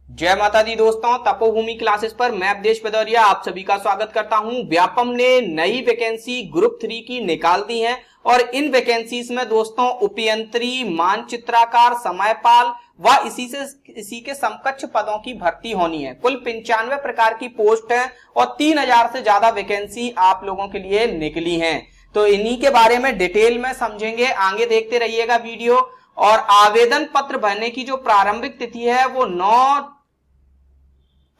जय माता दी दोस्तों, तपोभूमि क्लासेस पर मैं अवधेश भदौरिया आप सभी का स्वागत करता हूं। व्यापम ने नई वैकेंसी ग्रुप 3 की निकाल दी है और इन वैकेंसीज में दोस्तों उपयंत्री, मानचित्राकार, समयपाल व इसी के समकक्ष पदों की भर्ती होनी है। कुल 95 प्रकार की पोस्ट है और 3000 से ज्यादा वैकेंसी आप लोगों के लिए निकली हैं। तो इन्हीं के बारे में डिटेल में समझेंगे, आगे देखते रहिएगा वीडियो। और आवेदन पत्र भरने की जो प्रारंभिक तिथि है वो 9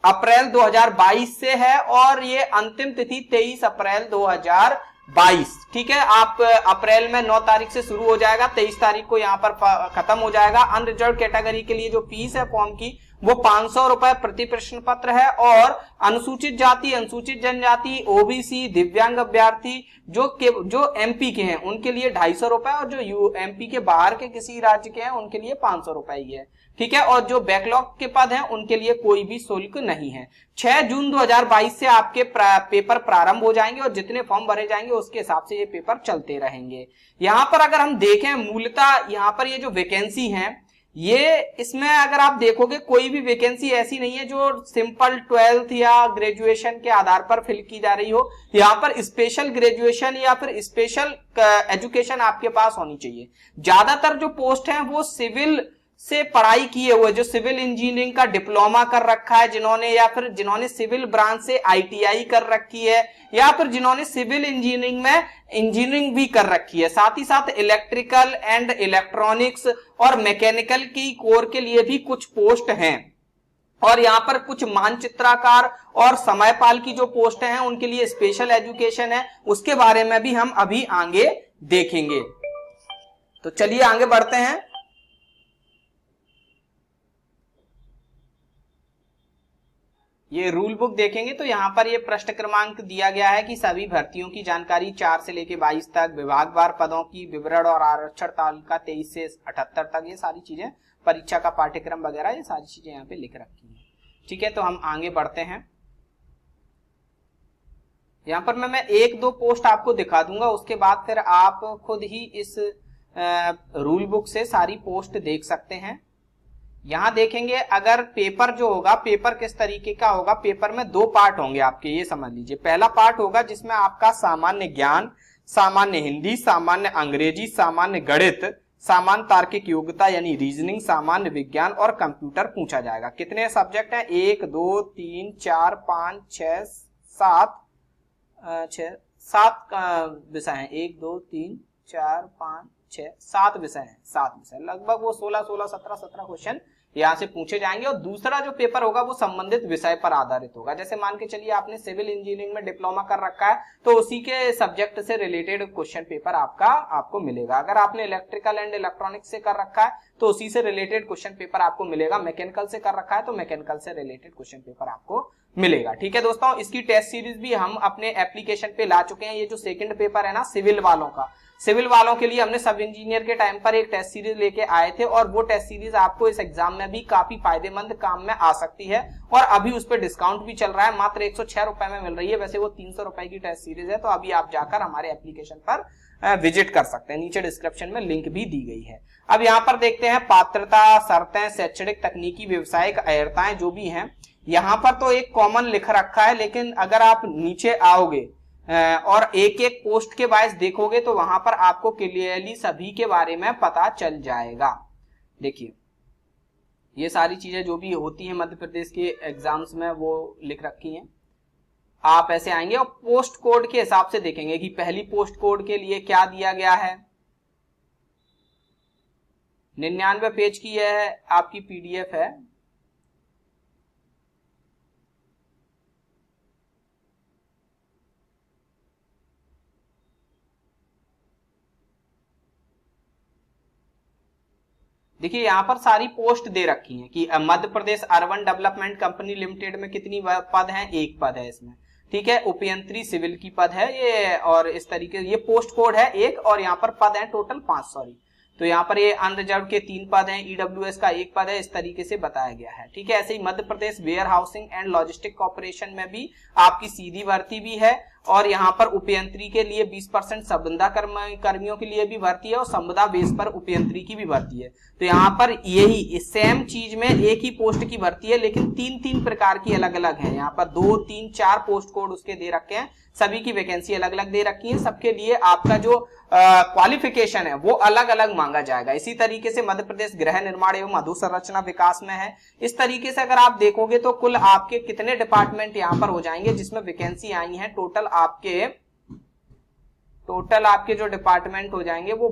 अप्रैल 2022 से है और ये अंतिम तिथि 23 अप्रैल 2022। ठीक है, आप अप्रैल में 9 तारीख से शुरू हो जाएगा, 23 तारीख को यहां पर खत्म हो जाएगा। अनरिजर्व कैटेगरी के लिए जो फीस है फॉर्म की वो 500 रुपए प्रति प्रश्न पत्र है और अनुसूचित जाति, अनुसूचित जनजाति, ओबीसी, दिव्यांग अभ्यर्थी जो एमपी के हैं उनके लिए 250 रुपए और जो एमपी के बाहर के किसी राज्य के हैं उनके लिए 500 रुपए ही है। ठीक है, और जो बैकलॉग के पद हैं उनके लिए कोई भी शुल्क नहीं है। 6 जून 2022 से आपके पेपर प्रारंभ हो जाएंगे और जितने फॉर्म भरे जाएंगे उसके हिसाब से ये पेपर चलते रहेंगे। यहां पर अगर हम देखें मूलतः यहां पर ये जो वैकेंसी है ये इसमें अगर आप देखोगे कोई भी वैकेंसी ऐसी नहीं है जो सिंपल 12th या ग्रेजुएशन के आधार पर फिल की जा रही हो। यहां पर स्पेशल ग्रेजुएशन या फिर स्पेशल एजुकेशन आपके पास होनी चाहिए। ज्यादातर जो पोस्ट हैं वो सिविल से पढ़ाई किए हुए, जो सिविल इंजीनियरिंग का डिप्लोमा कर रखा है जिन्होंने, या फिर जिन्होंने सिविल ब्रांच से आईटीआई कर रखी है, या फिर जिन्होंने सिविल इंजीनियरिंग में इंजीनियरिंग भी कर रखी है। साथ ही साथ इलेक्ट्रिकल एंड इलेक्ट्रॉनिक्स और मैकेनिकल की कोर के लिए भी कुछ पोस्ट हैं। और यहाँ पर कुछ मानचित्राकार और समयपाल की जो पोस्ट हैं उनके लिए स्पेशल एजुकेशन है, उसके बारे में भी हम अभी आगे देखेंगे। तो चलिए आगे बढ़ते हैं। ये रूल बुक देखेंगे तो यहाँ पर ये प्रश्न क्रमांक दिया गया है कि सभी भर्तियों की जानकारी 4 से लेकर 22 तक, विभागवार पदों की विवरण और आरक्षण तालिका 23 से 78 तक, ये सारी चीजें, परीक्षा का पाठ्यक्रम वगैरह, ये सारी चीजें यहाँ पे लिख रखी हैं। ठीक है, तो हम आगे बढ़ते हैं। यहाँ पर मैं 1-2 पोस्ट आपको दिखा दूंगा, उसके बाद फिर आप खुद ही इस रूल बुक से सारी पोस्ट देख सकते हैं। यहां देखेंगे अगर पेपर जो होगा, पेपर किस तरीके का होगा, पेपर में 2 पार्ट होंगे आपके, ये समझ लीजिए। पहला पार्ट होगा जिसमें आपका सामान्य ज्ञान, सामान्य हिंदी, सामान्य अंग्रेजी, सामान्य गणित, सामान्य तार्किक योग्यता यानी रीजनिंग, सामान्य विज्ञान और कंप्यूटर पूछा जाएगा। कितने सब्जेक्ट हैं? 1 2 3 4 5 6 7 विषय हैं। 1 2 3 4 5 6 7 विषय हैं, 7 विषय, लगभग वो 16 क्वेश्चन यहाँ से पूछे जाएंगे। और दूसरा जो पेपर होगा वो संबंधित विषय पर आधारित होगा। जैसे मान के चलिए आपने सिविल इंजीनियरिंग में डिप्लोमा कर रखा है तो उसी के सब्जेक्ट से रिलेटेड क्वेश्चन पेपर आपको मिलेगा। अगर आपने इलेक्ट्रिकल एंड इलेक्ट्रॉनिक्स से कर रखा है तो उसी से रिलेटेड क्वेश्चन पेपर आपको मिलेगा। मैकेनिकल से कर रखा है तो मैकेनिकल से रिलेटेड क्वेश्चन पेपर आपको मिलेगा। ठीक है दोस्तों, इसकी टेस्ट सीरीज भी हम अपने एप्लीकेशन पे ला चुके हैं। ये जो सेकंड पेपर है ना सिविल वालों का, सिविल वालों के लिए हमने सब इंजीनियर के टाइम पर एक टेस्ट सीरीज लेके आए थे और वो टेस्ट सीरीज आपको इस एग्जाम में भी काफी फायदेमंद काम में आ सकती है। और अभी उस पर डिस्काउंट भी चल रहा है, मात्र 106 रुपए में मिल रही है। वैसे वो 300 रुपए की टेस्ट सीरीज है, तो अभी आप जाकर हमारे एप्लीकेशन पर विजिट कर सकते हैं। नीचे डिस्क्रिप्शन में लिंक भी दी गई है। अब यहाँ पर देखते हैं पात्रता, शर्तें, शैक्षणिक, तकनीकी, व्यवसायिक अर्हताएं जो भी हैं। यहाँ पर तो एक कॉमन लिख रखा है, लेकिन अगर आप नीचे आओगे और एक एक पोस्ट के वाइज देखोगे तो वहां पर आपको क्लियरली सभी के बारे में पता चल जाएगा। देखिए ये सारी चीजें जो भी होती हैं मध्य प्रदेश के एग्जाम्स में वो लिख रखी हैं। आप ऐसे आएंगे और पोस्ट कोड के हिसाब से देखेंगे कि पहली पोस्ट कोड के लिए क्या दिया गया है। 99 पेज की यह आपकी पीडीएफ है। देखिए यहाँ पर सारी पोस्ट दे रखी हैं कि Madhya Pradesh urban development company limited में कितनी पद हैं? 1 पद है इसमें। ठीक है, उपयंत्री सिविल की पद है ये, और इस तरीके ये पोस्ट कोड है 1 और यहाँ पर पद है टोटल 5। तो यहाँ पर ये अनरिजर्व के 3 पद हैं, ईडब्ल्यूएस का 1 पद है, इस तरीके से बताया गया है। ठीक है, ऐसे ही Madhya Pradesh warehousing and logistic corporation में भी आपकी सीधी भर्ती भी है और यहाँ पर उपयंत्री के लिए 20% संविदा कर्मियों के लिए भी भर्ती है और संविदा बेस पर उपयंत्री की भी भर्ती है। तो यहाँ पर यही सेम चीज में एक ही पोस्ट की भर्ती है, लेकिन 3-3 प्रकार की अलग अलग है। यहाँ पर 2, 3, 4 पोस्ट कोड उसके दे रखे हैं, सभी की वैकेंसी अलग अलग दे रखी है। सबके लिए आपका जो क्वालिफिकेशन है वो अलग अलग मांगा जाएगा। इसी तरीके से मध्य प्रदेश गृह निर्माण एवं अधोसंरचना विकास में है। इस तरीके से अगर आप देखोगे तो कुल आपके कितने डिपार्टमेंट यहाँ पर हो जाएंगे जिसमें वैकेंसी आई है, टोटल आपके जो डिपार्टमेंट हो जाएंगे वो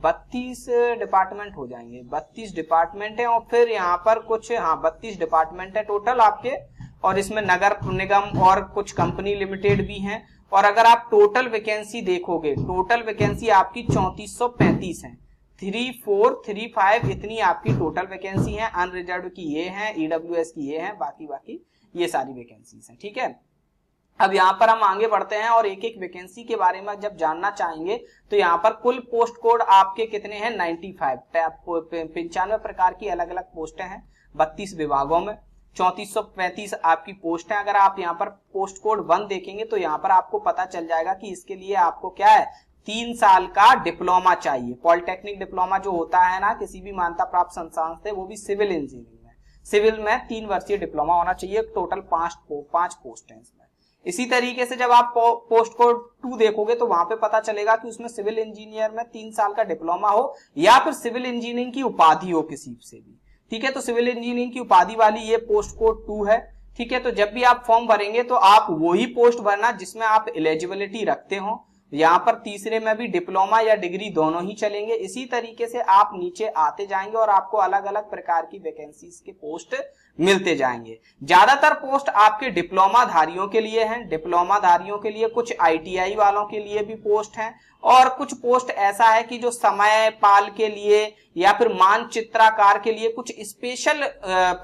32 डिपार्टमेंट हो जाएंगे। 32 डिपार्टमेंट है और फिर यहाँ पर कुछ 32 डिपार्टमेंट है टोटल आपके, और इसमें नगर निगम और कुछ कंपनी लिमिटेड भी हैं। और अगर आप टोटल वैकेंसी देखोगे, टोटल वैकेंसी आपकी 3435 है, 3435 इतनी आपकी टोटल वैकेंसी है। अनरिजर्व की ये है, ईडब्ल्यूएस की ये है, बाकी ये सारी वैकेंसीज हैं। ठीक है, अब यहाँ पर हम आगे बढ़ते हैं और एक एक वैकेंसी के बारे में जब जानना चाहेंगे तो यहाँ पर कुल पोस्ट कोड आपके कितने हैं, 95 प्रकार की अलग अलग पोस्टें हैं 32 विभागों में। 3435 आपकी पोस्ट है। अगर आप यहाँ पर पोस्ट कोड 1 देखेंगे तो यहाँ पर आपको पता चल जाएगा कि इसके लिए आपको क्या है, 3 साल का डिप्लोमा चाहिए। पॉलिटेक्निक डिप्लोमा जो होता है ना किसी भी मान्यता प्राप्त संस्थान से, वो भी सिविल इंजीनियरिंग में, सिविल में 3 वर्षीय डिप्लोमा होना चाहिए। टोटल 5 पोस्ट है इसमें। इसी तरीके से जब आप पोस्ट कोड 2 देखोगे तो वहां पे पता चलेगा कि उसमें सिविल इंजीनियर में 3 साल का डिप्लोमा हो या फिर सिविल इंजीनियरिंग की उपाधि हो किसी से भी। ठीक है, तो सिविल इंजीनियरिंग की उपाधि वाली ये पोस्ट कोड 2 है। ठीक है, तो जब भी आप फॉर्म भरेंगे तो आप वही पोस्ट भरना जिसमें आप एलिजिबिलिटी रखते हो। यहाँ पर तीसरे में भी डिप्लोमा या डिग्री दोनों ही चलेंगे। इसी तरीके से आप नीचे आते जाएंगे और आपको अलग अलग प्रकार की वैकेंसीज के पोस्ट मिलते जाएंगे। ज्यादातर पोस्ट आपके डिप्लोमा धारियों के लिए हैं, डिप्लोमा धारियों के लिए, कुछ आईटीआई वालों के लिए भी पोस्ट हैं, और कुछ पोस्ट ऐसा है कि जो समय पाल के लिए या फिर मानचित्राकार के लिए कुछ स्पेशल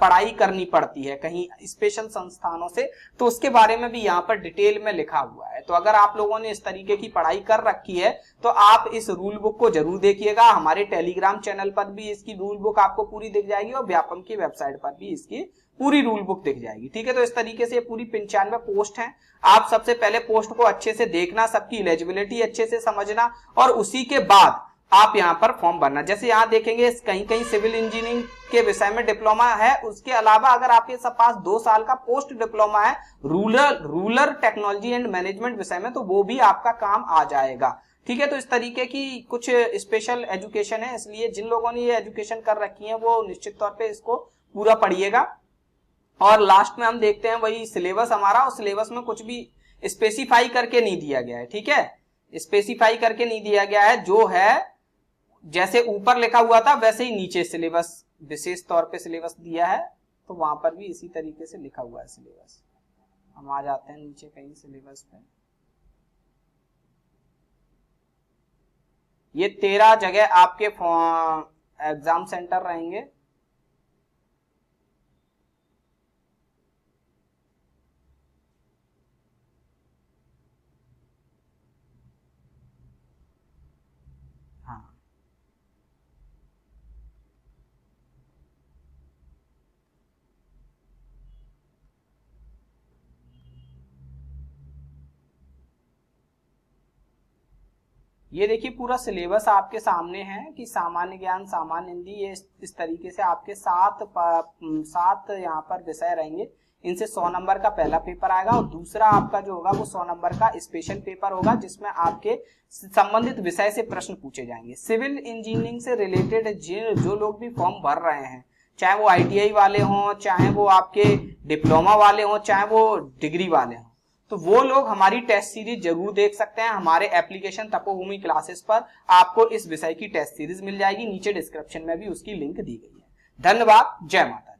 पढ़ाई करनी पड़ती है कहीं स्पेशल संस्थानों से, तो उसके बारे में भी यहाँ पर डिटेल में लिखा हुआ है। तो अगर आप लोगों ने इस तरीके की पढ़ाई कर रखी है तो आप इस रूल बुक को जरूर देखिएगा। हमारे टेलीग्राम चैनल पर भी इसकी रूल बुक आपको पूरी दिख जाएगी और व्यापम की वेबसाइट पर भी इसकी पूरी रूल बुक दिख जाएगी। ठीक है, तो इस तरीके से ये पूरी 95 पोस्ट हैं। आप सबसे पहले पोस्ट को अच्छे से देखना, सबकी एलिजिबिलिटी अच्छे से समझना, और उसी के बाद आप यहाँ पर फॉर्म भरना। जैसे यहाँ देखेंगे कहीं कहीं सिविल इंजीनियरिंग के विषय में डिप्लोमा है, उसके अलावा अगर आपके पास 2 साल का पोस्ट डिप्लोमा है रूरल टेक्नोलॉजी एंड मैनेजमेंट विषय में, तो वो भी आपका काम आ जाएगा। ठीक है, तो इस तरीके की कुछ स्पेशल एजुकेशन है, इसलिए जिन लोगों ने ये एजुकेशन कर रखी है वो निश्चित तौर पे इसको पूरा पढ़िएगा। और लास्ट में हम देखते हैं वही सिलेबस हमारा, और सिलेबस में कुछ भी स्पेसिफाई करके नहीं दिया गया है। ठीक है, स्पेसिफाई करके नहीं दिया गया है, जो है जैसे ऊपर लिखा हुआ था वैसे ही नीचे सिलेबस विशेष तौर पे सिलेबस दिया है, तो वहां पर भी इसी तरीके से लिखा हुआ है सिलेबस। हम आ जाते हैं नीचे कहीं सिलेबस पे। ये 13 जगह आपके एग्जाम सेंटर रहेंगे। ये देखिए पूरा सिलेबस आपके सामने है कि सामान्य ज्ञान, सामान्य हिंदी, ये इस तरीके से आपके 7 यहाँ पर विषय रहेंगे। इनसे 100 नंबर का पहला पेपर आएगा और दूसरा आपका जो होगा वो 100 नंबर का स्पेशल पेपर होगा, जिसमें आपके संबंधित विषय से प्रश्न पूछे जाएंगे। सिविल इंजीनियरिंग से रिलेटेड जो लोग भी फॉर्म भर रहे हैं, चाहे वो आईटीआई वाले हों, चाहे वो आपके डिप्लोमा वाले हों, चाहे वो डिग्री वाले हों, तो वो लोग हमारी टेस्ट सीरीज जरूर देख सकते हैं। हमारे एप्लीकेशन तपोभूमि क्लासेस पर आपको इस विषय की टेस्ट सीरीज मिल जाएगी, नीचे डिस्क्रिप्शन में भी उसकी लिंक दी गई है। धन्यवाद, जय माता।